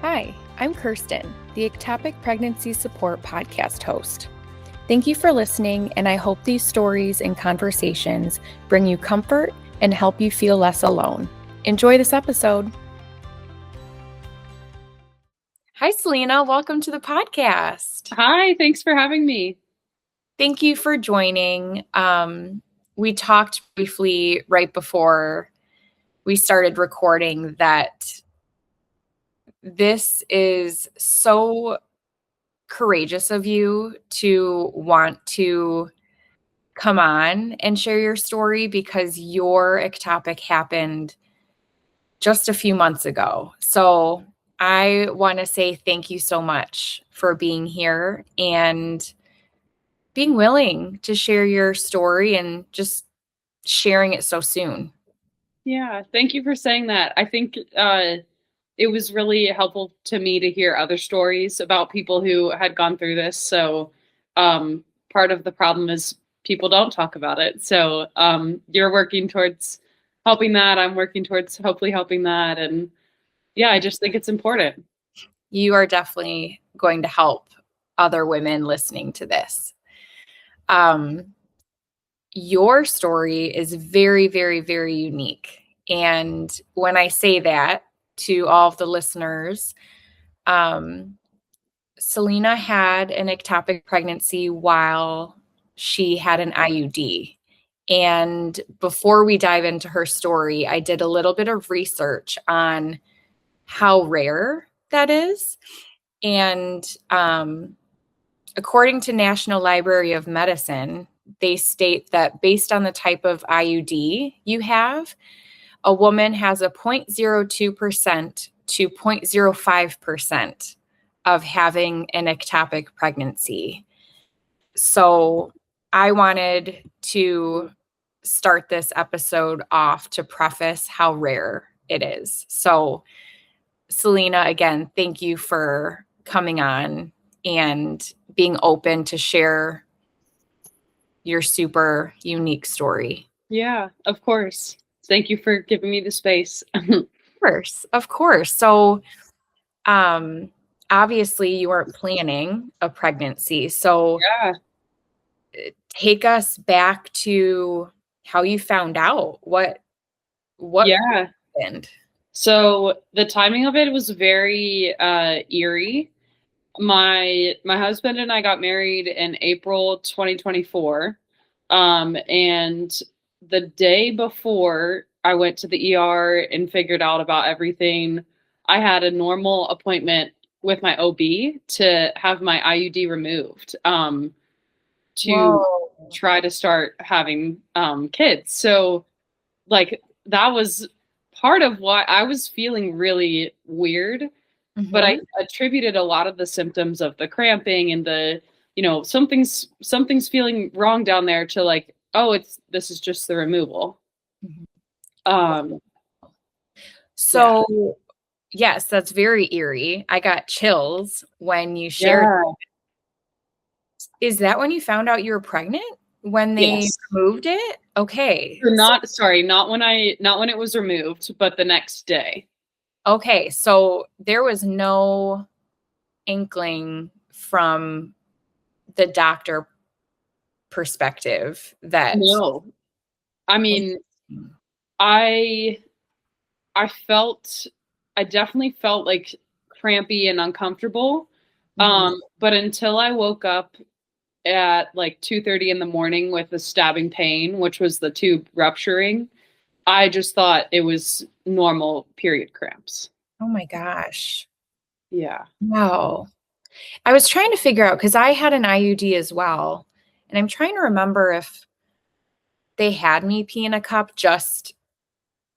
Hi, I'm Kirsten, the Ectopic Pregnancy Support Podcast host. Thank you for listening, and I hope these stories and conversations bring you comfort and help you feel less alone. Enjoy this episode. Hi, Selina. Welcome to the podcast. Hi, thanks for having me. Thank you for joining. We talked briefly right before we started recording that this is so courageous of you to want to come on and share your story because your ectopic happened just a few months ago. So I want to say thank you so much for being here and being willing to share your story and just sharing it so soon. Yeah, thank you for saying that. I think it was really helpful to me to hear other stories about people who had gone through this. So part of the problem is people don't talk about it. So you're working towards helping that. I'm working towards hopefully helping that. And yeah, I just think it's important. You are definitely going to help other women listening to this. Your story is very, very, very unique. And when I say that to all of the listeners, Selina had an ectopic pregnancy while she had an IUD. And before we dive into her story, I did a little bit of research on how rare that is. And according to National Library of Medicine, they state that based on the type of IUD you have, a woman has a 0.02% to 0.05% of having an ectopic pregnancy. So I wanted to start this episode off to preface how rare it is. So Selina, again, thank you for coming on and being open to share your super unique story. Yeah, of course. Thank you for giving me the space. Of course. So, obviously you weren't planning a pregnancy. So Yeah. take us back to how you found out what happened. So the timing of it was very eerie. My husband and I got married in April 2024. And the day before I went to the ER and figured out about everything, I had a normal appointment with my OB to have my IUD removed, to Whoa. try to start having kids. So like that was part of why I was feeling really weird. But I attributed a lot of the symptoms of the cramping and the, something's feeling wrong down there to like, oh, this is just the removal. So yes, that's very eerie. I got chills when you shared. Yeah. Is that when you found out you were pregnant? When they removed it? Okay. Not when it was removed, but the next day. Okay, so there was no inkling from the doctor perspective that. No. I mean, I definitely felt like crampy and uncomfortable. But until I woke up at like 2:30 in the morning with a stabbing pain, which was the tube rupturing, I just thought it was normal period cramps. Oh my gosh. Yeah. Wow. I was trying to figure out, because I had an IUD as well, and I'm trying to remember if they had me pee in a cup just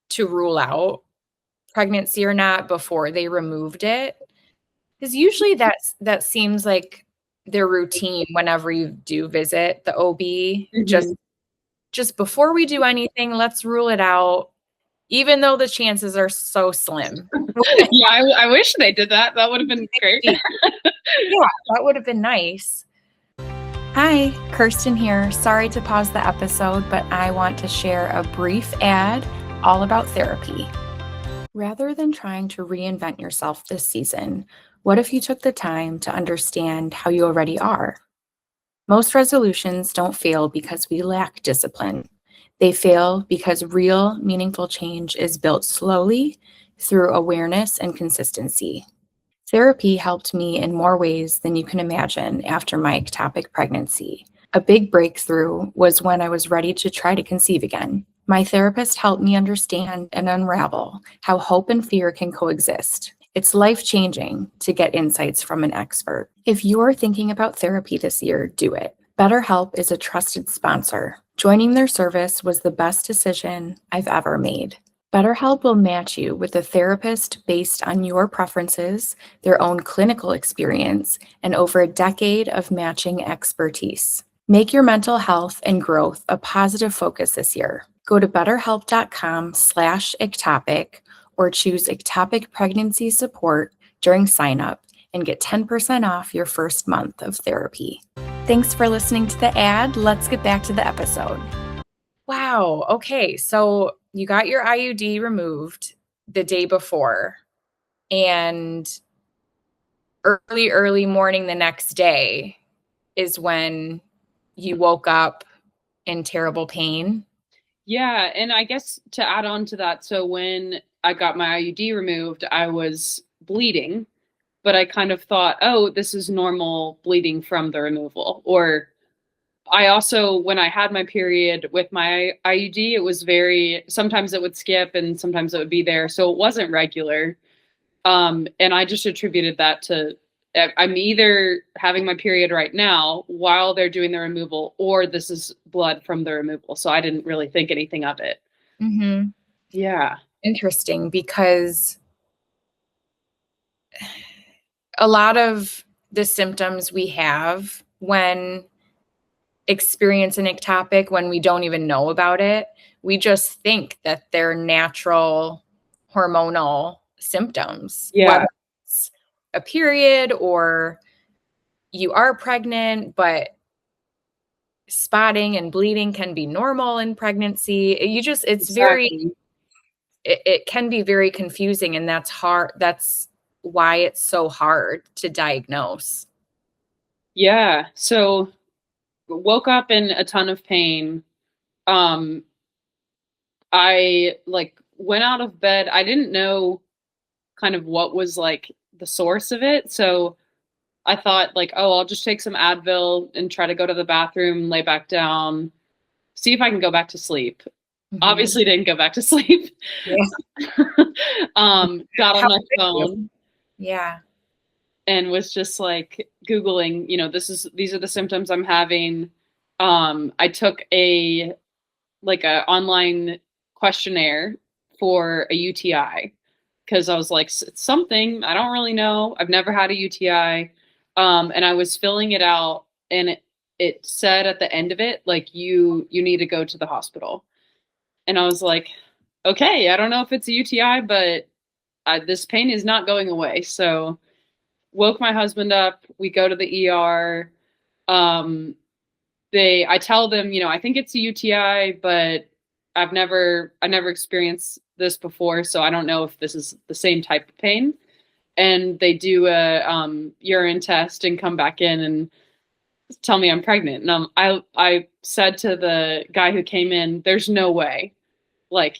to rule out pregnancy or not before they removed it. Because usually that seems like their routine whenever you do visit the OB. Just before we do anything, let's rule it out, even though the chances are so slim. Yeah, I wish they did that. That would have been great. Yeah, that would have been nice. Hi, Kirsten here. Sorry to pause the episode, but I want to share a brief ad all about therapy. Rather than trying to reinvent yourself this season, what if you took the time to understand how you already are? Most resolutions don't fail because we lack discipline. They fail because real, meaningful change is built slowly through awareness and consistency. Therapy helped me in more ways than you can imagine after my ectopic pregnancy. A big breakthrough was when I was ready to try to conceive again. My therapist helped me understand and unravel how hope and fear can coexist. It's life-changing to get insights from an expert. If you're thinking about therapy this year, do it. BetterHelp is a trusted sponsor. Joining their service was the best decision I've ever made. BetterHelp will match you with a therapist based on your preferences, their own clinical experience, and over a decade of matching expertise. Make your mental health and growth a positive focus this year. Go to betterhelp.com/ectopic or choose ectopic pregnancy support during sign-up and get 10% off your first month of therapy. Thanks for listening to the ad. Let's get back to the episode. Wow. Okay. So you got your IUD removed the day before, and early morning the next day is when you woke up in terrible pain. Yeah, and I guess to add on to that, so when I got my IUD removed, I was bleeding, but I kind of thought, oh, this is normal bleeding from the removal. Or I also, when I had my period with my IUD, it was sometimes it would skip and sometimes it would be there. So it wasn't regular. And I just attributed that to I'm either having my period right now while they're doing the removal, or this is blood from the removal. So I didn't really think anything of it. Mm-hmm. Yeah. Interesting, because a lot of the symptoms we have when experience an ectopic, when we don't even know about it, we just think that they're natural hormonal symptoms, Yeah. whether it's a period or you are pregnant, but spotting and bleeding can be normal in pregnancy. Exactly. It can be very confusing, and that's hard. That's why it's so hard to diagnose. Yeah. So woke up in a ton of pain. Um, I like went out of bed. I didn't know kind of what was like the source of it. So I thought like, oh, I'll just take some Advil and try to go to the bathroom, lay back down, see if I can go back to sleep. Mhm. Obviously didn't go back to sleep. Yeah. Got on How my did you? phone Yeah. and was just like Googling, these are the symptoms I'm having. I took a online questionnaire for a UTI because I was like, it's something, I don't really know. I've never had a UTI. And I was filling it out, and it said at the end of it, like, you need to go to the hospital. And I was like, okay, I don't know if it's a UTI, but this pain is not going away. So woke my husband up. We go to the ER. Um, I tell them, I think it's a UTI, but I never experienced this before, so I don't know if this is the same type of pain. And they do a urine test and come back in and tell me I'm pregnant. And I said to the guy who came in, "There's no way. Like,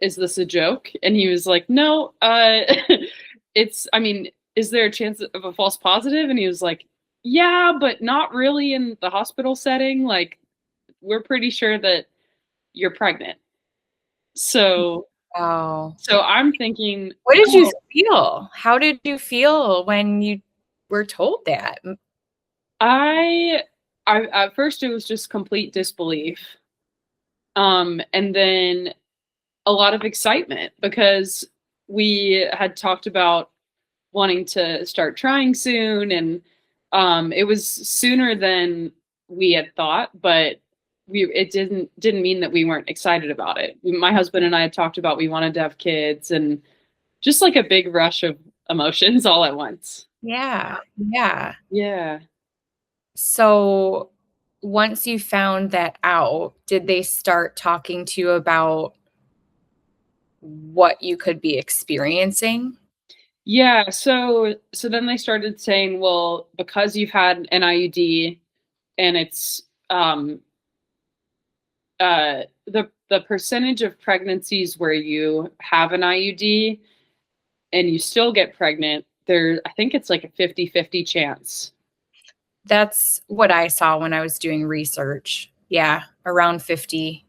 is this a joke?" And he was like, "No, it's. I mean, is there a chance of a false positive?" And he was like, "Yeah, but not really in the hospital setting. Like, we're pretty sure that you're pregnant." So, Oh. so I'm thinking, What did you oh, feel? How did you feel when you were told that? I, I at first it was just complete disbelief, and then a lot of excitement because we had talked about wanting to start trying soon, and it was sooner than we had thought, but it didn't mean that we weren't excited about it. My husband and I had talked about we wanted to have kids, and just like a big rush of emotions all at once. Yeah. Yeah. Yeah. So once you found that out, did they start talking to you about what you could be experiencing? Yeah, so then they started saying, well, because you've had an IUD and it's the percentage of pregnancies where you have an IUD and you still get pregnant, there I think it's like a 50-50 chance. That's what I saw when I was doing research. Yeah, around 50.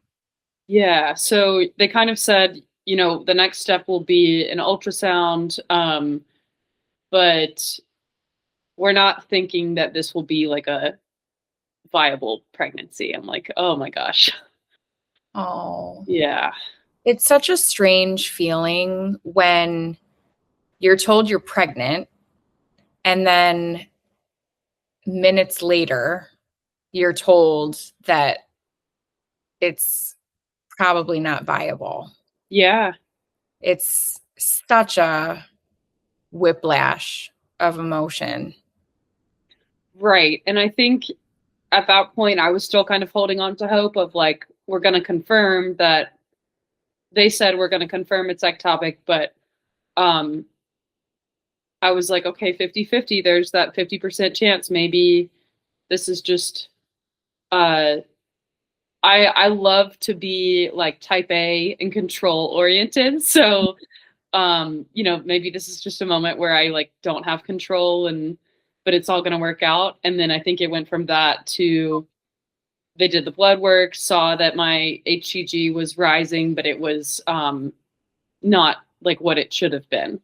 Yeah, so they kind of said, the next step will be an ultrasound, but we're not thinking that this will be like a viable pregnancy. I'm like, oh my gosh. Oh, Yeah. it's such a strange feeling when you're told you're pregnant and then minutes later you're told that it's probably not viable. Yeah. It's such a whiplash of emotion. Right. And I think at that point I was still kind of holding on to hope of like, we're going to confirm that they said we're going to confirm it's ectopic, but um I was like, okay, 50-50, there's that 50% chance maybe this is just uh I love to be like type A and control oriented. So maybe this is just a moment where I like don't have control and but it's all gonna work out. And then I think it went from that to they did the blood work, saw that my HCG was rising, but it was not like what it should have been.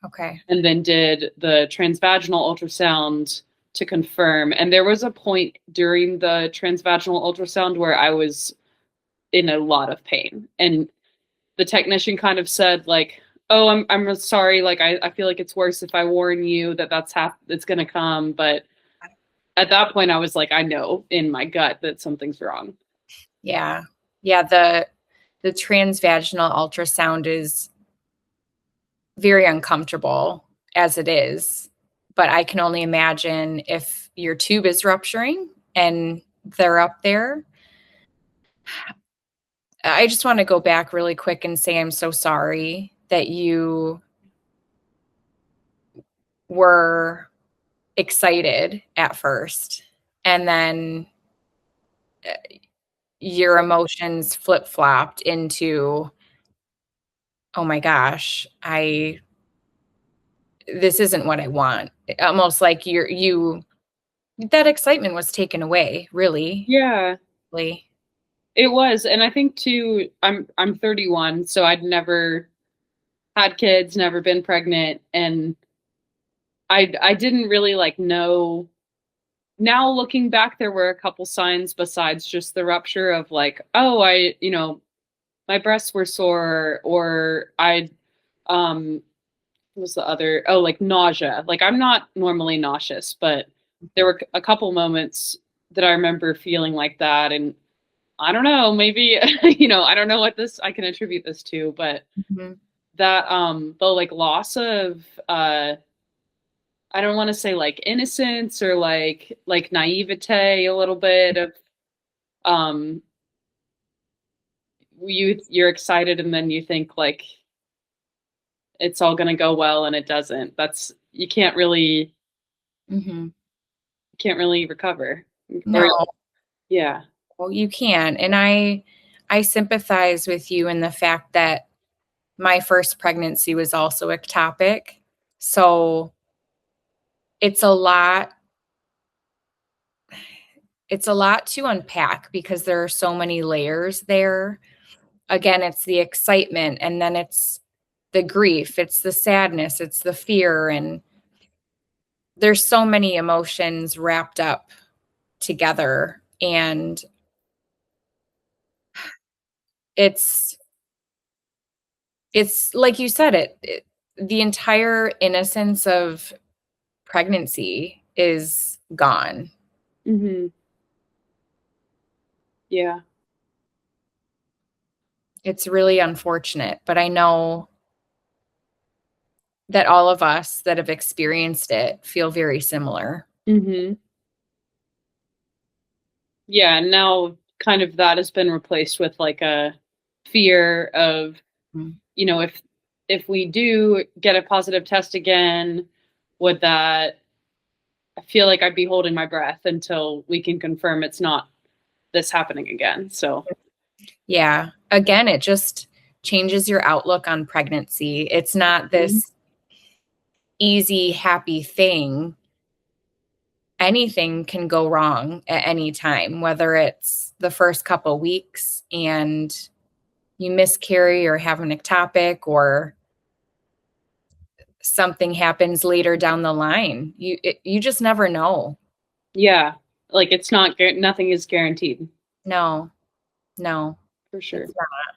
Okay. And then did the transvaginal ultrasound to confirm. And there was a point during the transvaginal ultrasound where I was in a lot of pain. And the technician kind of said, like, oh, I'm sorry. Like, I feel like it's worse if I warn you that it's going to come. But at that point, I was like, I know in my gut that something's wrong. Yeah. Yeah, the transvaginal ultrasound is very uncomfortable as it is, but I can only imagine if your tube is rupturing and they're up there. I just want to go back really quick and say I'm so sorry that you were excited at first and then your emotions flip-flopped into, oh my gosh, I this isn't what I want. Almost like you that excitement was taken away, really. Yeah, Really. it was. And I think too, I'm 31, so I'd never had kids, never been pregnant, and I didn't really like know. Now looking back, there were a couple signs besides just the rupture of like, oh, my breasts were sore, or what was the other? Oh, like nausea. Like I'm not normally nauseous, but there were a couple moments that I remember feeling like that. And I don't know, maybe, I don't know what I can attribute this to, but Mhm. that, the like loss of, I don't want to say like innocence or like naivete a little bit of, um, you're excited and then you think like it's all going to go well and it doesn't. That's you Mhm. can't really recover. Or No, yeah. well, you can, and I sympathize with you in the fact that my first pregnancy was also ectopic, so it's a lot it's a lot to unpack because there are so many layers there. Again, it's the excitement, and then it's the grief, it's the sadness, it's the fear, and there's so many emotions wrapped up together, and it's it's like you said, the entire innocence of pregnancy is gone. Hmm. Yeah. It's really unfortunate, but I know that all of us that have experienced it feel very similar. Hmm. Yeah. And now kind of that has been replaced with like a fear of, Mm. if we do get a positive test again, would that, I feel like I'd be holding my breath until we can confirm it's not this happening again. So, Yeah. Again, it just changes your outlook on pregnancy. It's not this easy, happy thing. Anything can go wrong at any time, whether it's the first couple weeks and you miscarry or have an ectopic, or something happens later down the line. You just never know. yeah, like it's not, nothing is guaranteed. No, no, For sure. it's not.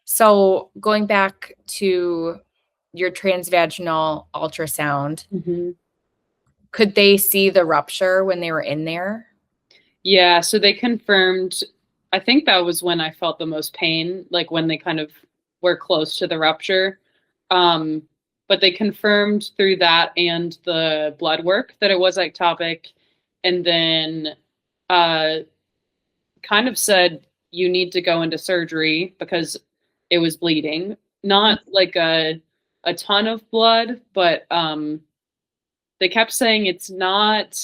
So going back to your transvaginal ultrasound, Mm-hmm. could they see the rupture when they were in there? Yeah, so they confirmed, I think that was when I felt the most pain, like when they kind of were close to the rupture. Um, but they confirmed through that and the blood work that it was ectopic, and then uh, kind of said you need to go into surgery because it was bleeding. Not like a ton of blood, but they kept saying it's not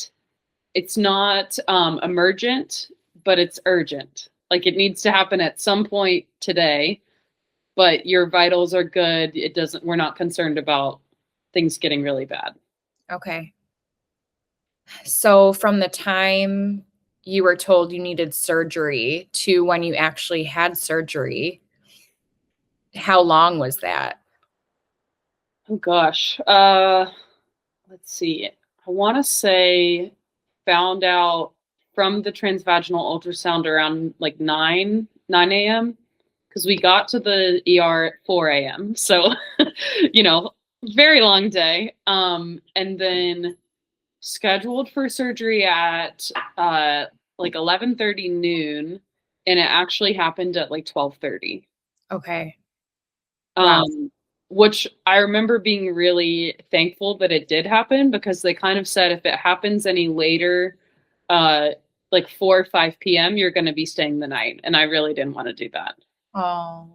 emergent, but it's urgent. Like it needs to happen at some point today, but your vitals are good. It doesn't, we're not concerned about things getting really bad. Okay. So from the time you were told you needed surgery to when you actually had surgery, how long was that? Oh gosh. Let's see. I want to say found out from the transvaginal ultrasound around like 9 a.m. because we got to the ER at 4 a.m. So, you know, very long day. And then scheduled for surgery at like 11:30 noon, and it actually happened at like 12:30. Okay. Wow. Which I remember being really thankful that it did happen, because they kind of said if it happens any later, uh, like 4 or 5 p.m., you're going to be staying the night. And I really didn't want to do that. Oh.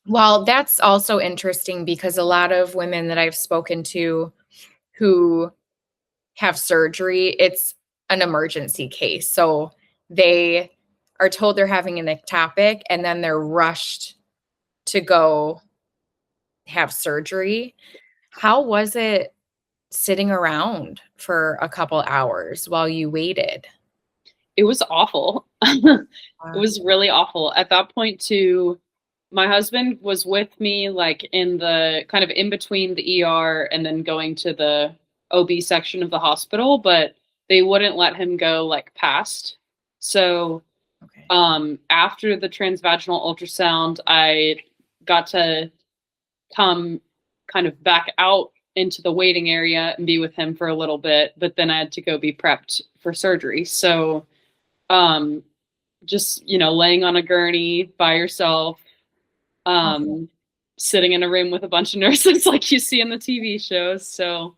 Well, that's also interesting because a lot of women that I've spoken to who have surgery, it's an emergency case. So they are told they're having an ectopic and then they're rushed to go have surgery. How was it sitting around for a couple hours while you waited? It was awful. It Uh, was really awful. At that point, too, my husband was with me, like in the kind of in between the ER and then going to the OB section of the hospital, but they wouldn't let him go like past. So, okay. after the transvaginal ultrasound, I got to come kind of back out into the waiting area and be with him for a little bit, but then I had to go be prepped for surgery. So, um, just, laying on a gurney by yourself, Oh, um, sitting in a room with a bunch of nurses like you see in the TV shows. So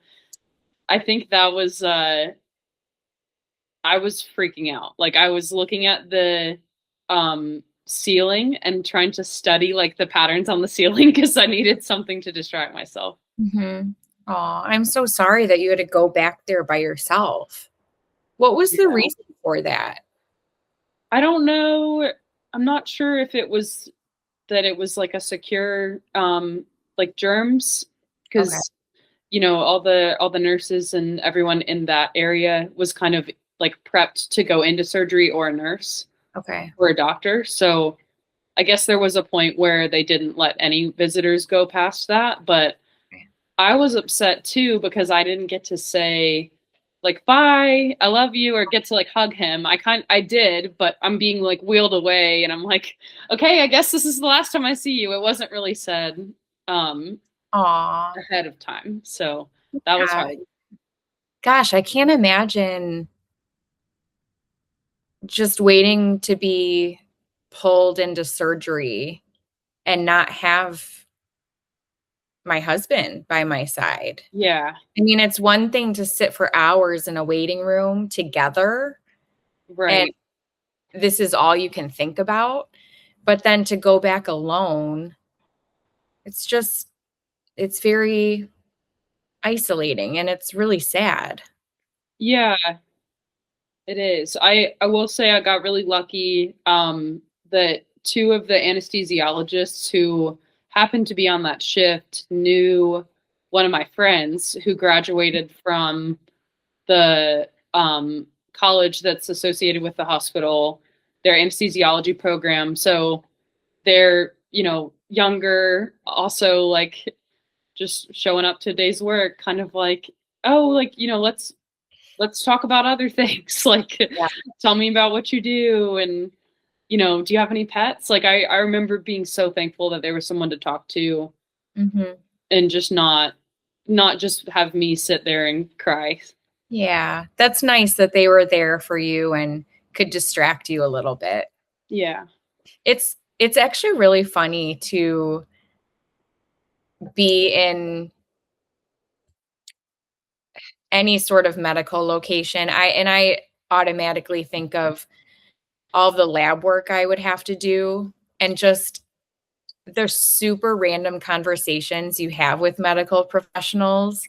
I think that was, I was freaking out. Like I was looking at the ceiling and trying to study like the patterns on the ceiling because I needed something to distract myself. mhm. Aw, I'm so sorry that you had to go back there by yourself. What was the Yeah. reason for that? I don't know. I'm not sure if it was that it was like a secure like germs, Okay, because all the nurses and everyone in that area was kind of like prepped to go into surgery, or a nurse okay. or a doctor. So I guess there was a point where they didn't let any visitors go past that, but I was upset too because I didn't get to say like bye, I love you, or get to like hug him. I did, but I'm being like wheeled away and I'm like, okay, I guess this is the last time I see you. It wasn't really said um Aw, ahead of time. So that was yeah. hard. Gosh, I can't imagine just waiting to be pulled into surgery and not have my husband by my side. Yeah, I mean, it's one thing to sit for hours in a waiting room together, and right. this is all you can think about, but then to go back alone it's very isolating, and it's really sad. Yeah, it is. I will say I got really lucky that two of the anesthesiologists who happened to be on that shift knew one of my friends who graduated from the college that's associated with the hospital, their anesthesiology program. So they're, younger, also like just showing up to a day's work, kind of like, oh, like, let's talk about other things. Like, Yeah. tell me about what you do. And, do you have any pets? Like, I remember being so thankful that there was someone to talk to Mm-hmm. and just not just have me sit there and cry. Yeah, that's nice that they were there for you and could distract you a little bit. Yeah. It's actually really funny to be in any sort of medical location. I automatically think of all the lab work I would have to do, and just there's super random conversations you have with medical professionals.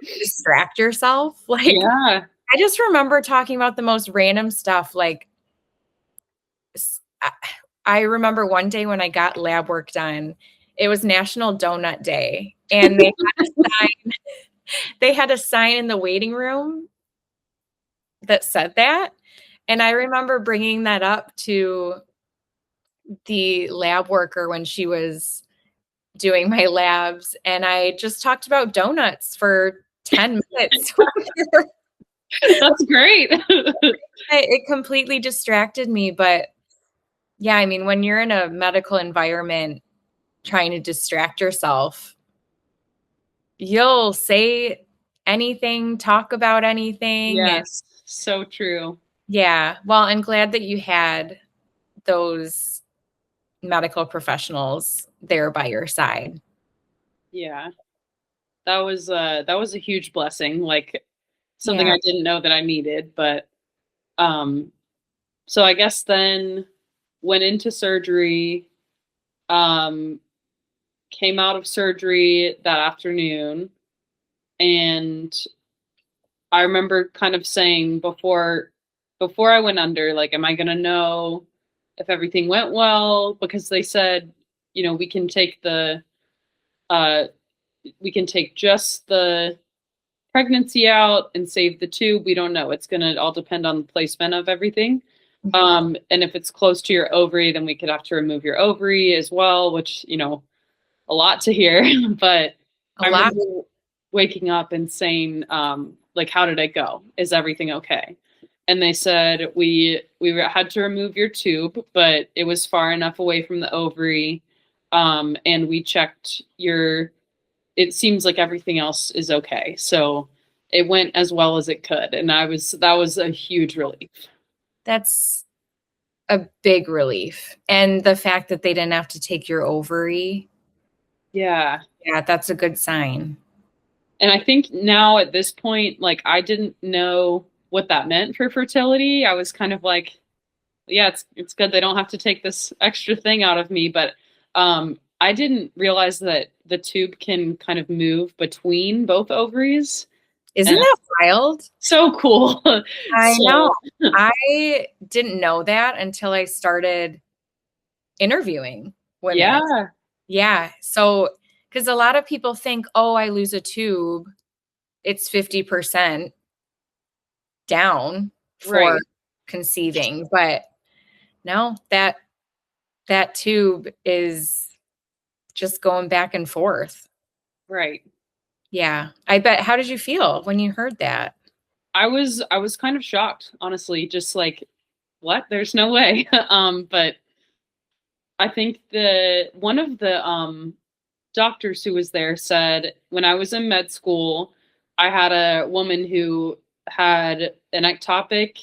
Distract yourself. Like, Yeah. I just remember talking about the most random stuff. Like, I remember one day when I got lab work done, it was National Donut Day, and they had a sign in the waiting room that said that. And I remember bringing that up to the lab worker when she was doing my labs, and I just talked about donuts for 10 minutes. That's great. It completely distracted me, but yeah, I mean, when you're in a medical environment trying to distract yourself, you'll say anything, talk about anything. And Yes, so true. yeah, well, I'm glad that you had those medical professionals there by your side. Yeah. That was a huge blessing, like something Yeah. I didn't know that I needed, but um so I guess then went into surgery, um came out of surgery that afternoon, and I remember kind of saying before I went under, like, am I going to know if everything went well? Because they said, we can take uh we can take just the pregnancy out and save the tube. We don't know. It's going to all depend on the placement of everything. Mhm. And if it's close to your ovary, then we could have to remove your ovary as well, which, a lot to hear. But A I lot. remember waking up and saying, like, how did it go? Is everything okay? And they said we had to remove your tube, but it was far enough away from the ovary. And we checked your. It seems like everything else is okay. So it went as well as it could, and that was a huge relief. That's a big relief. And the fact that they didn't have to take your ovary, Yeah. yeah, that's a good sign. And I think now at this point, like, I didn't know what that meant for fertility. I was kind of like, yeah, it's good they don't have to take this extra thing out of me, but I didn't realize that the tube can kind of move between both ovaries. Isn't And that wild? so cool. I know. So, I didn't know that until I started interviewing women. yeah, Yeah. So, because a lot of people think, oh, I lose a tube, it's 50% down for right, conceiving. But no, that tube is just going back and forth. right. Yeah. I bet. How did you feel when you heard that? I was kind of shocked, honestly, just like, what? There's no way. But I think the one of the doctors who was there said when I was in med school, I had a woman who had an ectopic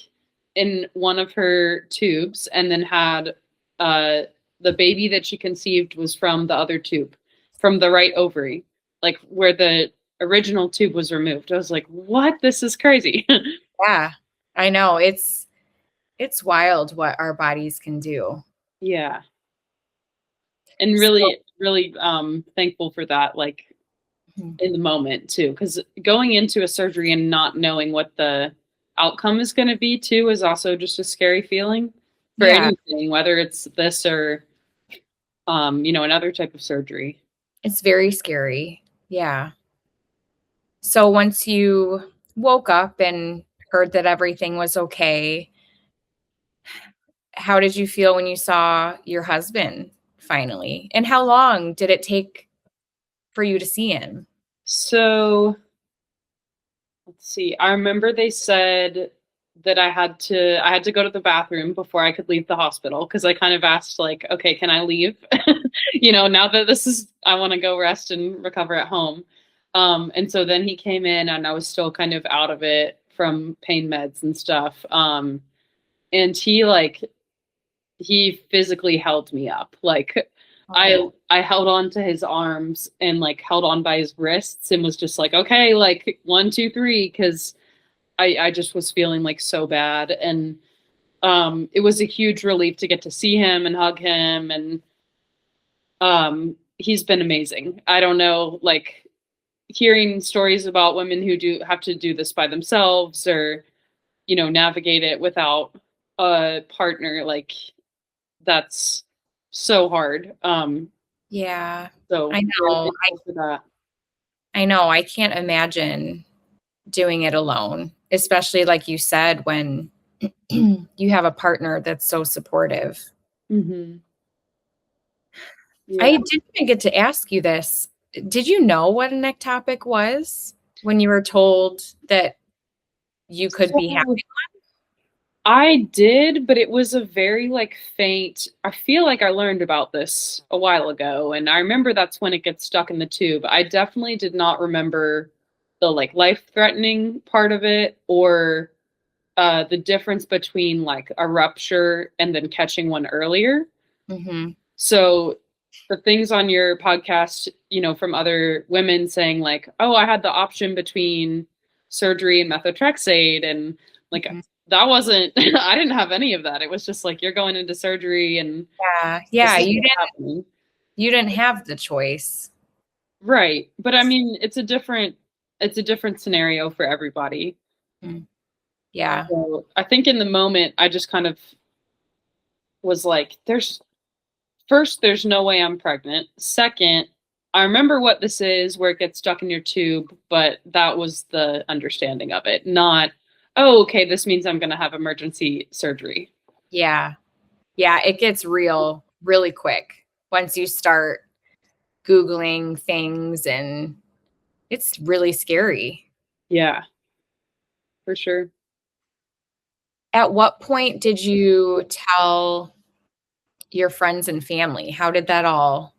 in one of her tubes, and then had uh, the baby that she conceived was from the other tube, from the right ovary, like where the original tube was removed. I was like, what? This is crazy. Yeah. I know. It's wild what our bodies can do. Yeah. And So, really, really thankful for that, like Mhm. in the moment too, because going into a surgery and not knowing what the outcome is going to be too is also just a scary feeling for Yeah, anything, whether it's this or another type of surgery. it's very scary. Yeah. So once you woke up and heard that everything was okay, how did you feel when you saw your husband finally? And how long did it take for you to see him? So let's see. I remember they said that I had to go to the bathroom before I could leave the hospital because I kind of asked like, okay, can I leave? Now that this is I want to go rest and recover at home. And so then he came in and I was still kind of out of it from pain meds and stuff. And he physically held me up. Like Oh, I held on to his arms and like held on by his wrists and was just like, okay, like 1, 2, 3, because I just was feeling like so bad. And it was a huge relief to get to see him and hug him. And he's been amazing. I don't know, like hearing stories about women who do have to do this by themselves or, navigate it without a partner, like that's so hard. yeah. So I very know. thankful for that. I know. I can't imagine doing it alone, especially like you said, when you have a partner that's so supportive. Hmm. I Yeah. didn't even get to ask you this. Did you know what an ectopic was when you were told that you could be So happy? I did, but it was a very like faint. I feel like I learned about this a while ago, and I remember that's when it gets stuck in the tube. I definitely did not remember the like life-threatening part of it or the difference between like a rupture and then catching one earlier. Hmm. So the things on your podcast, from other women saying like, "Oh, I had the option between surgery and methotrexate," and like Hmm. that wasn't. I didn't have any of that. It was just like you're going into surgery and Yeah, this yeah. is what's happening. You didn't have the choice. Right. But I mean, it's a different scenario for everybody. Mm. Yeah, So I think in the moment I just kind of was like, there's no way I'm pregnant. Second, I remember what this is where it gets stuck in your tube, but that was the understanding of it, not, oh, okay, this means I'm going to have emergency surgery. yeah, yeah. It gets real really quick once you start Googling things, and it's really scary. Yeah, for sure. At what point did you tell your friends and family? How did that all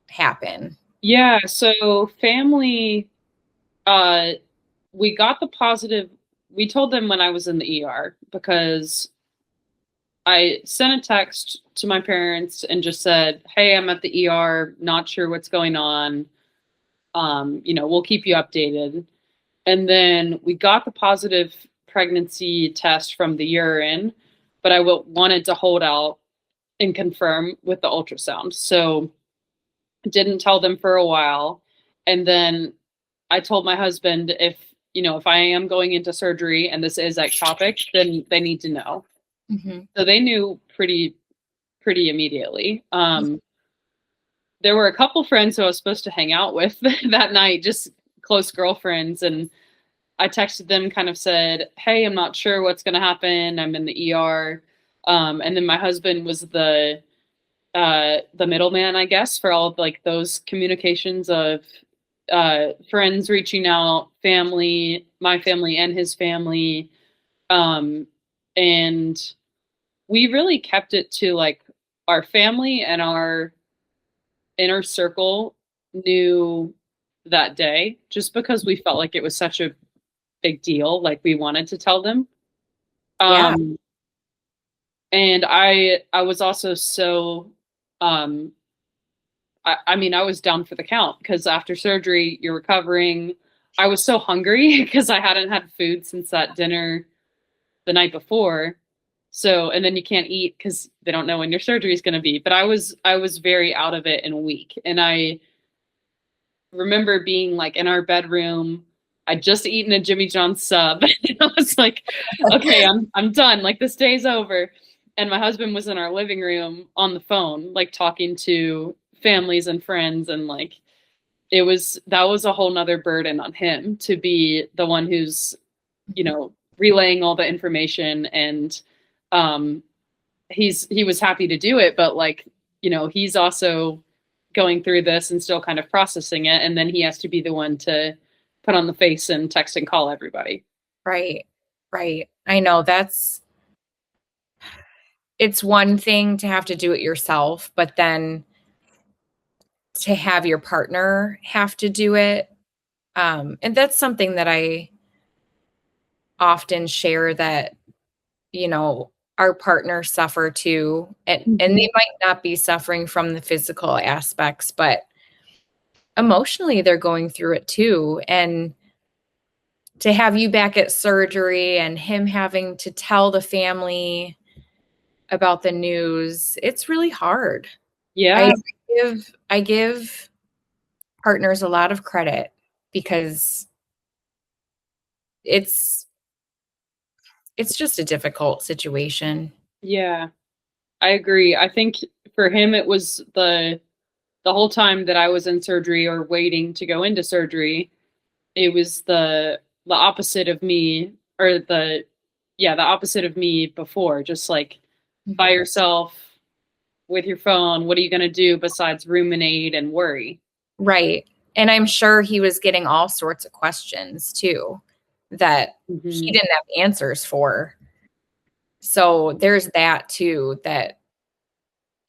happen? Yeah, so family, uh, we got the positive. We told them when I was in the ER because I sent a text to my parents and just said, "Hey, I'm at the ER, not sure what's going on. We'll keep you updated." And then we got the positive pregnancy test from the urine, but I wanted to hold out and confirm with the ultrasound. So didn't tell them for a while. And then I told my husband if I am going into surgery and this is ectopic, then they need to know. Hmm. So they knew pretty immediately. There were a couple friends who I was supposed to hang out with that night, just close girlfriends, and I texted them, kind of said, "Hey, I'm not sure what's going to happen. I'm in the ER." And then my husband was the middleman, I guess, for all of like those communications of friends reaching out, family, my family and his family, um, and we really kept it to like our family and our inner circle knew that day, just because we felt like it was such a big deal. Like we wanted to tell them. Yeah, Um, and I was also so um I mean I was down for the count because after surgery you're recovering. I was so hungry because I hadn't had food since that dinner the night before. So, and then you can't eat because they don't know when your surgery is going to be. But I was very out of it in a week. And I remember being like in our bedroom. I'd just eaten a Jimmy John's sub. And I was like, okay, I'm done. Like this day's over. And my husband was in our living room on the phone, like talking to families and friends. And like that was a whole nother burden on him to be the one who's, relaying all the information. And um he was happy to do it, but like, he's also going through this and still kind of processing it. And then he has to be the one to put on the face and text and call everybody. Right. Right. I know it's one thing to have to do it yourself, but then to have your partner have to do it. And that's something that I often share that, our partners suffer too. And they might not be suffering from the physical aspects, but emotionally they're going through it too. And to have you back at surgery and him having to tell the family about the news, it's really hard. Yeah. I give partners a lot of credit because it's just a difficult situation. Yeah. I agree. I think for him it was the whole time that I was in surgery or waiting to go into surgery, it was the opposite of me, or the opposite of me before, just like by yourself with your phone. What are you going to do besides ruminate and worry? Right. And I'm sure he was getting all sorts of questions too that he didn't have answers for. So there's that too, that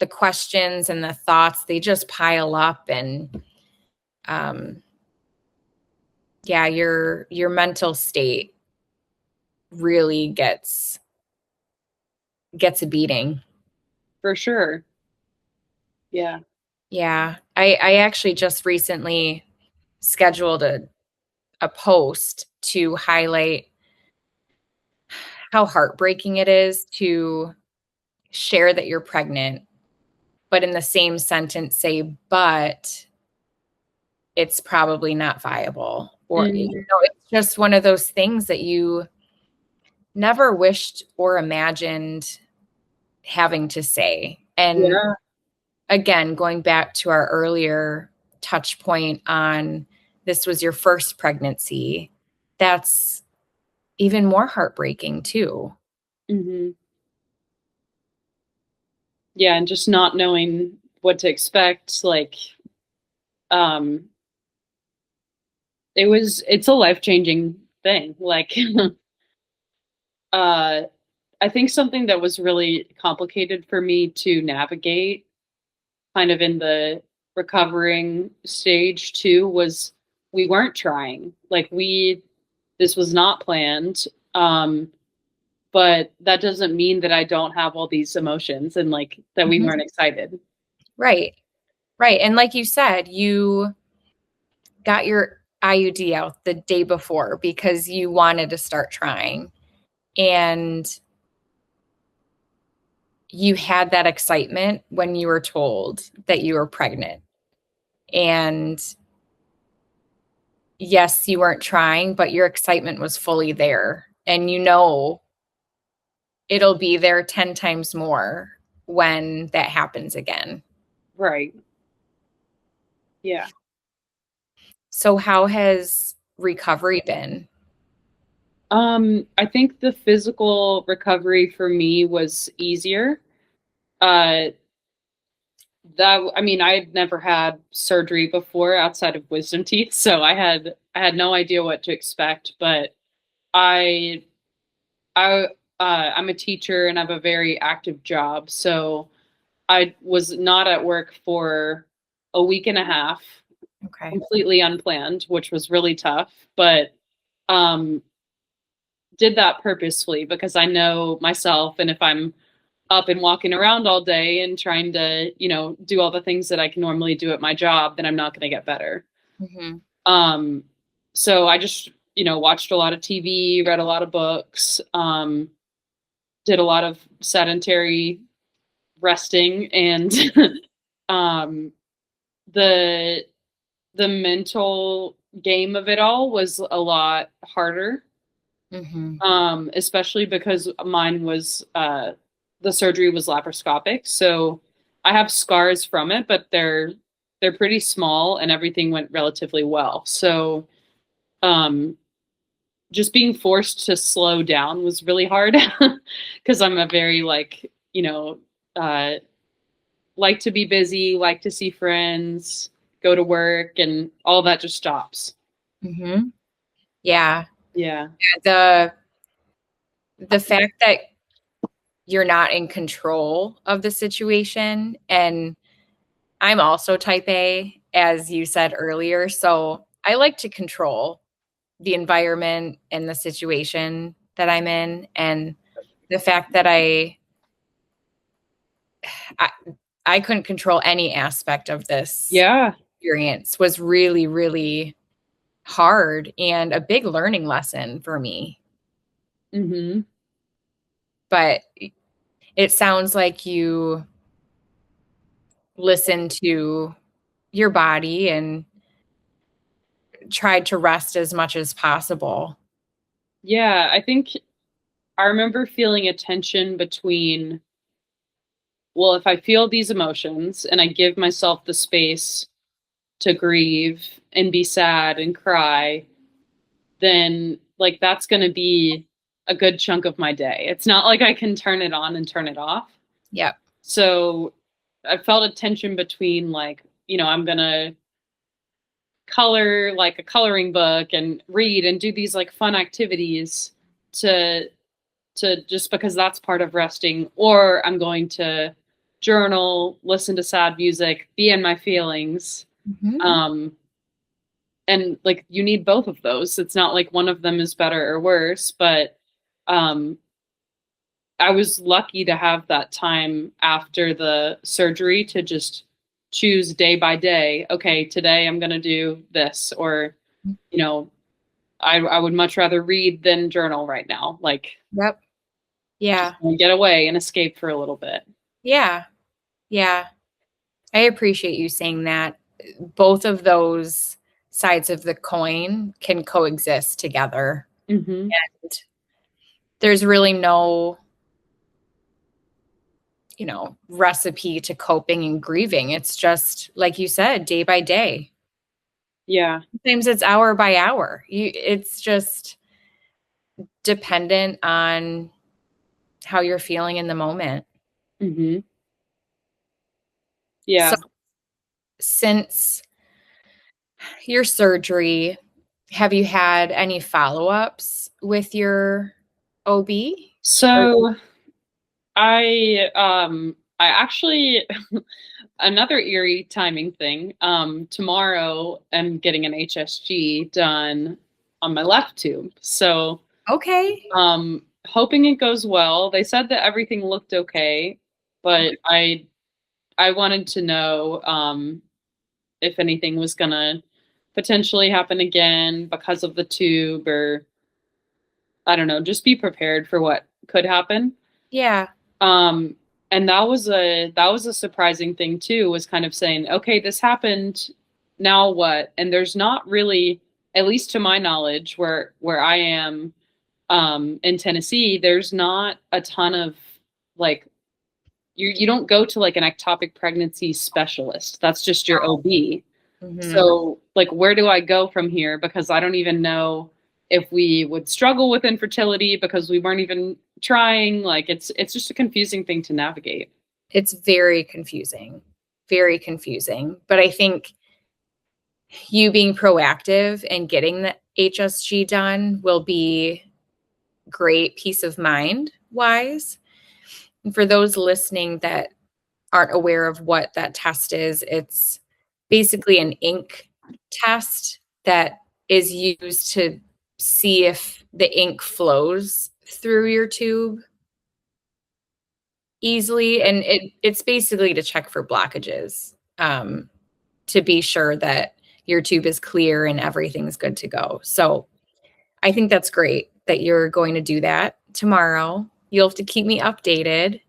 the questions and the thoughts, they just pile up. And yeah, your mental state really gets a beating. For sure. Yeah. Yeah. I actually just recently scheduled a post to highlight how heartbreaking it is to share that you're pregnant, but in the same sentence say, but it's probably not viable. Or, it's just one of those things that you never wished or imagined having to say. And Yeah. again, going back to our earlier touch point on this was your first pregnancy, that's even more heartbreaking too. hmm Yeah, and just not knowing what to expect, like um it's a life-changing thing. Like uh I think something that was really complicated for me to navigate kind of in the recovering stage too was we weren't trying. Like this was not planned. But that doesn't mean that I don't have all these emotions and like that we weren't excited. Right. Right. And like you said, you got your IUD out the day before because you wanted to start trying. And you had that excitement when you were told that you were pregnant. And yes, you weren't trying, but your excitement was fully there. And it'll be there 10 times more when that happens again. Right. Yeah. So, how has recovery been? I think the physical recovery for me was easier. Uh, I mean, I had never had surgery before outside of wisdom teeth, so I had no idea what to expect. But I, I, I'm a teacher and I have a very active job, so I was not at work for a week and a half, Okay. completely unplanned, which was really tough. But um, did that purposefully because I know myself, and if I'm up and walking around all day and trying to, do all the things that I can normally do at my job, then I'm not going to get better. Mm-hmm. Um, so I just, watched a lot of TV, read a lot of books, did a lot of sedentary resting, and um, the the mental game of it all was a lot harder, Mm-hmm. especially because mine was the surgery was laparoscopic, so I have scars from it, but they're pretty small, and everything went relatively well. So um, just being forced to slow down was really hard because I'm a very uh, like to be busy, like to see friends, go to work, and all that just stops. Mm-hmm. Yeah. Yeah. The the fact that you're not in control of the situation, and I'm also type A, as you said earlier, so I like to control the environment and the situation that I'm in, and the fact that I, I couldn't control any aspect of this Yeah. experience was really, really hard and a big learning lesson for me. Hmm. But it sounds like you listened to your body and tried to rest as much as possible. Yeah. I think I remember feeling a tension between, well, if I feel these emotions and I give myself the space to grieve and be sad and cry, then like that's going to be a good chunk of my day. It's not like I can turn it on and turn it off. Yep. So I felt a tension between like, I'm going to color like a coloring book and read and do these like fun activities to just because that's part of resting, or I'm going to journal, listen to sad music, be in my feelings. Mm-hmm. um and like you need both of those. It's not like one of them is better or worse, but um I was lucky to have that time after the surgery to just choose day by day. Okay, today I'm going to do this, or you know I would much rather read than journal right now, like Yep. just Yeah. get away and escape for a little bit. Yeah. Yeah. I appreciate you saying that. Both of those sides of the coin can coexist together. Hmm. And there's really no, recipe to coping and grieving. It's just, like you said, day by day. Yeah. Sometimes it's hour by hour. It's just dependent on how you're feeling in the moment. Hmm. So Yeah. since your surgery, have you had any follow-ups with your OB? Or So I actually another eerie timing thing. Tomorrow I'm getting an HSG done on my left tube. So okay. hoping it goes well. They said that everything looked okay, but I wanted to know if anything was gonna potentially happen again because of the tube, or I don't know, just be prepared for what could happen. Yeah. Um, and that was a surprising thing too, was kind of saying, okay, this happened, now what? And there's not really, at least to my knowledge, where I am in Tennessee, there's not a ton of like you don't go to like an ectopic pregnancy specialist. That's just your OB. Mhm. So, like, where do I go from here? Because I don't even know if we would struggle with infertility because we weren't even trying. Like, it's just a confusing thing to navigate. It's very confusing. Very confusing. But I think you being proactive and getting the HSG done will be great peace of mind wise. And for those listening that aren't aware of what that test is, it's basically an ink test that is used to see if the ink flows through your tube easily. And it's basically to check for blockages, to be sure that your tube is clear and everything's good to go. So I think that's great that you're going to do that tomorrow. You'll have to keep me updated.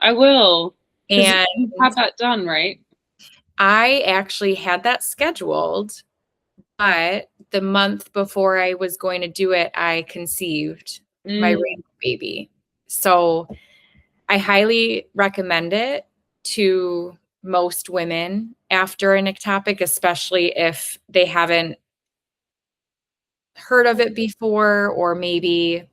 I will. Because And you had that done, right? I actually had that scheduled, but the month before I was going to do it, I conceived my Mm, rainbow baby. So I highly recommend it to most women after an ectopic, especially if they haven't heard of it before, or maybe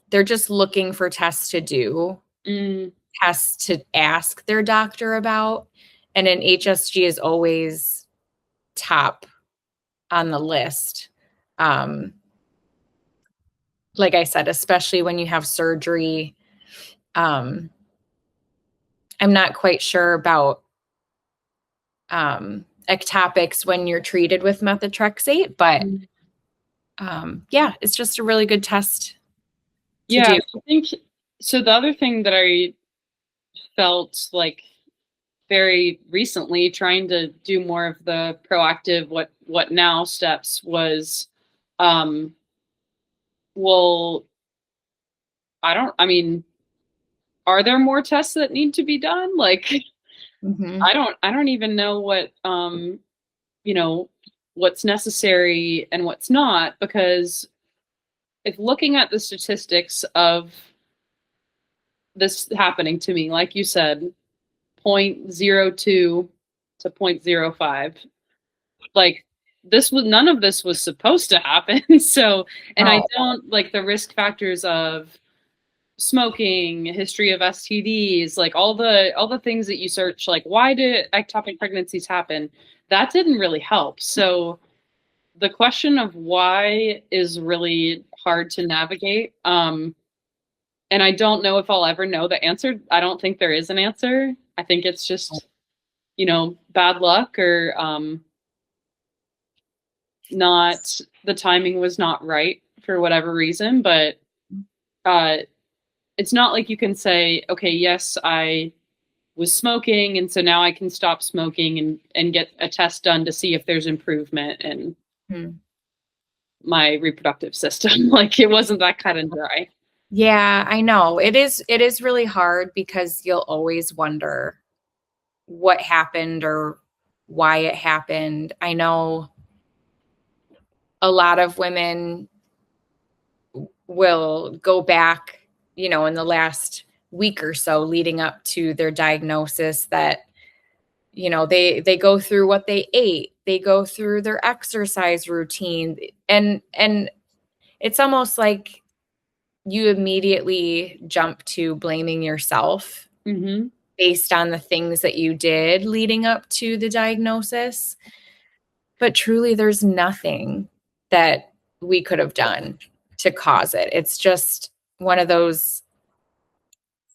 they're just looking for tests to do, mm, tests to ask their doctor about. And an HSG is always top on the list. Um, like I said, especially when you have surgery. Um, I'm not quite sure about ectopics when you're treated with methotrexate, but mm. yeah, it's just a really good test to Yeah, do. I think so. The other thing that I felt like very recently, trying to do more of the proactive what now steps was, um, well, I mean, are there more tests that need to be done? Like, Mm-hmm. I don't even know what, you know, what's necessary and what's not, because if looking at the statistics of this happening to me, like you said, 0.02 to 0.05, like this was none of this was supposed to happen. So, and I Oh, don't like the risk factors of smoking, history of STDs, like all the things that you search, like why did ectopic pregnancies happen? That didn't really help. So the question of why is really hard to navigate. And I don't know if I'll ever know the answer. I don't think there is an answer. I think it's just, bad luck, or not, the timing was not right for whatever reason. But uh, it's not like you can say, okay, yes, I was smoking, and so now I can stop smoking and get a test done to see if there's improvement in hmm. my reproductive system. Like it wasn't that cut and dry. Yeah, I know. It is really hard because you'll always wonder what happened or why it happened. I know a lot of women will go back, in the last week or so leading up to their diagnosis, that they go through what they ate, they go through their exercise routine, and it's almost like you immediately jump to blaming yourself Mm-hmm. based on the things that you did leading up to the diagnosis. But truly, there's nothing that we could have done to cause it. It's just one of those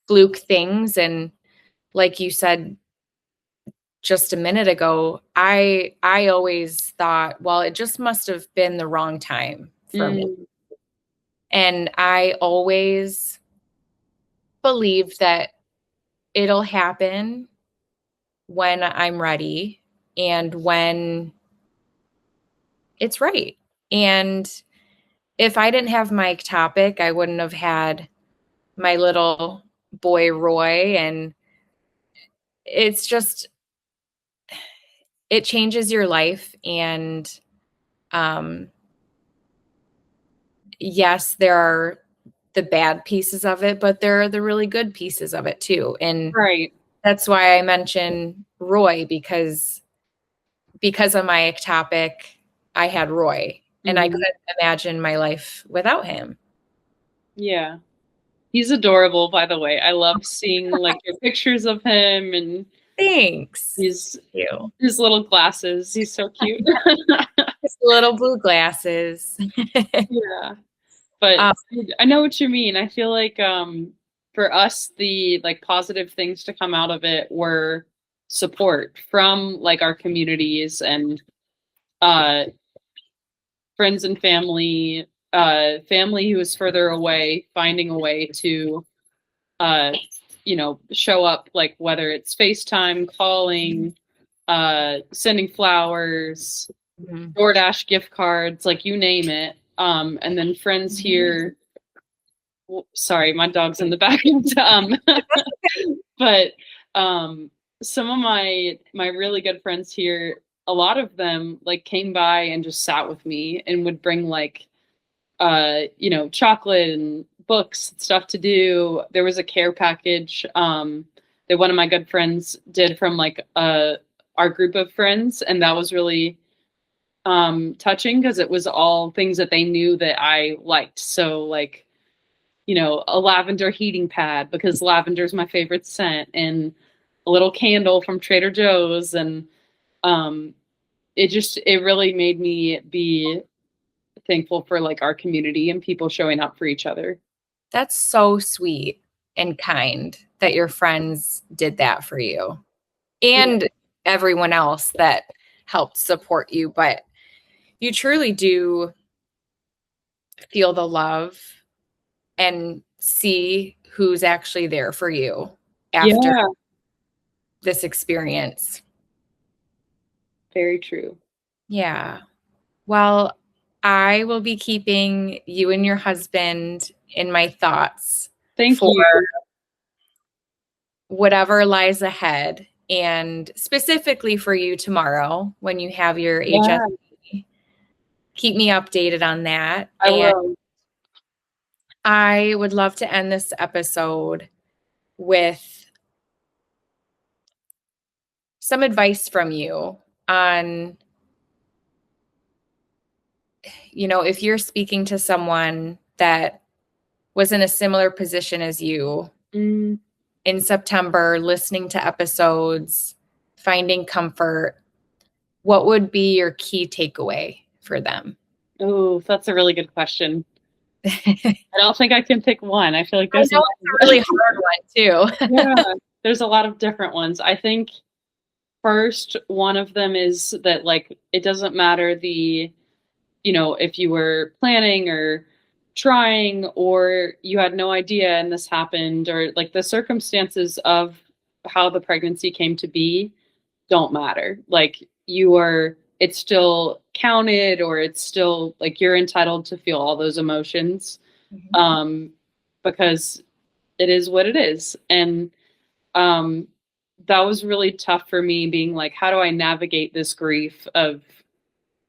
fluke things. And like you said just a minute ago, I always thought, well, it just must have been the wrong time for me. Mm, And I always believe that it'll happen when I'm ready and when it's right. And if I didn't have my ectopic, I wouldn't have had my little boy Roy. And it's just, it changes your life. And um, yes, there are the bad pieces of it, but there are the really good pieces of it too. And right. that's why I mention Roy, because of my ectopic, I had Roy, and I Mm-hmm. couldn't imagine my life without him. Yeah. He's adorable, by the way. I love seeing like your pictures of him and Thanks. his Thank you. his little glasses. He's so cute. His little blue glasses. Yeah. But um, I know what you mean. I feel like for us the like positive things to come out of it were support from like our communities and uh friends and family, family who is further away, finding a way to uh show up, like whether it's FaceTime, calling, sending flowers, mhm. DoorDash gift cards, like you name it. And then friends here Sorry, my dog's in the background. But some of my really good friends here, a lot of them like came by and just sat with me and would bring like chocolate and books and stuff to do. There was a care package that one of my good friends did from like our group of friends, and that was really touching because it was all things that they knew that I liked. So like, a lavender heating pad because lavender is my favorite scent, and a little candle from Trader Joe's, and um it really made me be thankful for like our community and people showing up for each other. That's so sweet and kind that your friends did that for you Yeah. and everyone else that helped support you. But you truly do feel the love and see who's actually there for you after Yeah, this experience. very true. Yeah. Well, I will be keeping you and your husband in my thoughts Thank for you. whatever lies ahead, and specifically for you tomorrow when you have your Yeah, HSP. Keep me updated on that. I And will. I would love to end this episode with some advice from you on, if you're speaking to someone that was in a similar position as you Mm, in September, listening to episodes, finding comfort, what would be your key takeaway for them? oh, that's a really good question. I I don't think I can pick one. I feel like know there's it's a really hard one too. yeah, there's a lot of different ones. I think first one of them is that like it doesn't matter if you were planning or trying or you had no idea and this happened, or like the circumstances of how the pregnancy came to be don't matter. Like it's still counted, or it's still like you're entitled to feel all those emotions Mhm. um because it is what it is. And um that was really tough for me, being like, how do I navigate this grief of,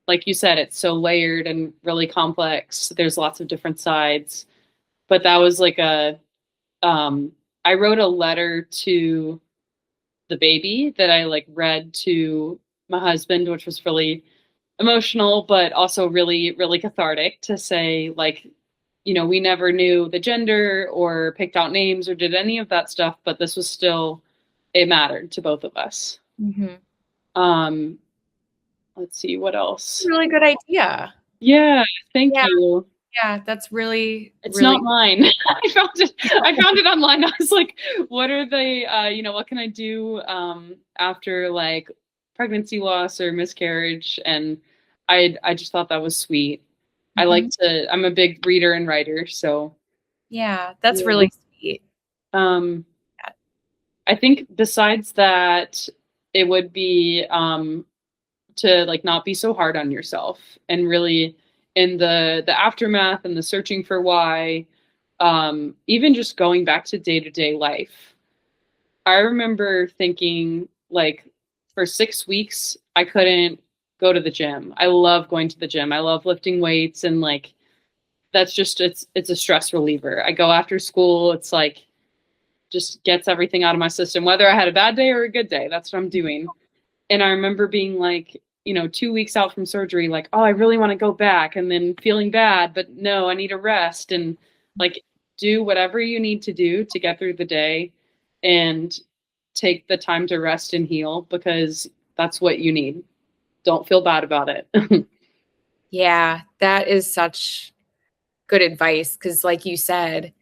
like you said, it's so layered and really complex. There's lots of different sides. But that was like um I wrote a letter to the baby that I like read to my husband, which was really emotional, but also really, really cathartic to say, like, we never knew the gender or picked out names or did any of that stuff, but this was still, it mattered to both of us. Mhm. Um, let's see what else. Really good idea. Yeah, thank Yeah, you. yeah, that's really, It's really not mine. I found it online. I was like, what are they, what can I do after like pregnancy loss or miscarriage? And I just thought that was sweet. Mhm. I'm a big reader and writer, so Yeah, that's yeah. really sweet. Um I think besides that, it would be to like not be so hard on yourself, and really in the aftermath and the searching for why, even just going back to day-to-day life. I remember thinking like for 6 weeks I couldn't go to the gym. I love going to the gym. I love lifting weights, and like that's just it's a stress reliever. I go after school, it's like just gets everything out of my system, whether I had a bad day or a good day. That's what I'm doing. And I remember being like, 2 weeks out from surgery, like, oh, I really want to go back, and then feeling bad, but no, I need a rest, and like do whatever you need to do to get through the day and take the time to rest and heal, because that's what you need. Don't feel bad about it. Yeah, that is such good advice because, like you said,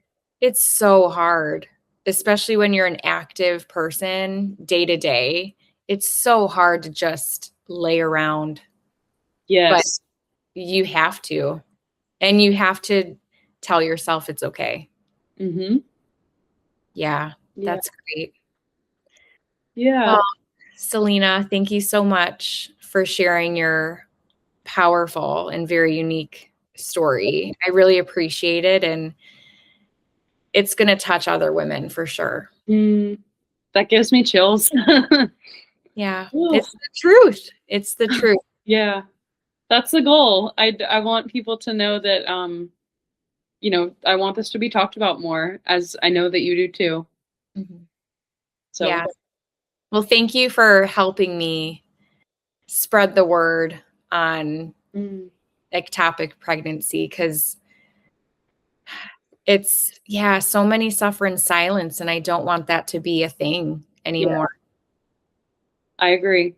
it's so hard, especially when you're an active person day to day. It's so hard to just lay around, but Yes. you have to, and you have to tell yourself it's okay. Mm-hmm. Yeah, Yeah. that's great. Yeah. Well, Selena, thank you so much for sharing your powerful and very unique story. I really appreciate it. And it's going to touch other women for sure. That gives me chills. Yeah. Ooh. It's the truth. It's the truth. Yeah. That's the goal. I want people to know that, you know, I want this to be talked about more, as I know that you do too. Mm-hmm. So, yeah. Well, thank you for helping me spread the word on ectopic pregnancy, because it's, so many suffer in silence, and I don't want that to be a thing anymore. Yeah. I agree.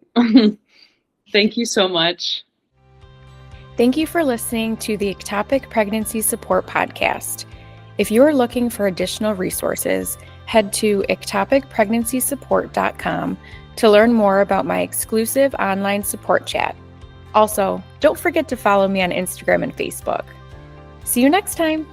Thank you so much. Thank you for listening to the Ectopic Pregnancy Support Podcast. If you are looking for additional resources, head to ectopicpregnancysupport.com to learn more about my exclusive online support chat. Also, don't forget to follow me on Instagram and Facebook. See you next time.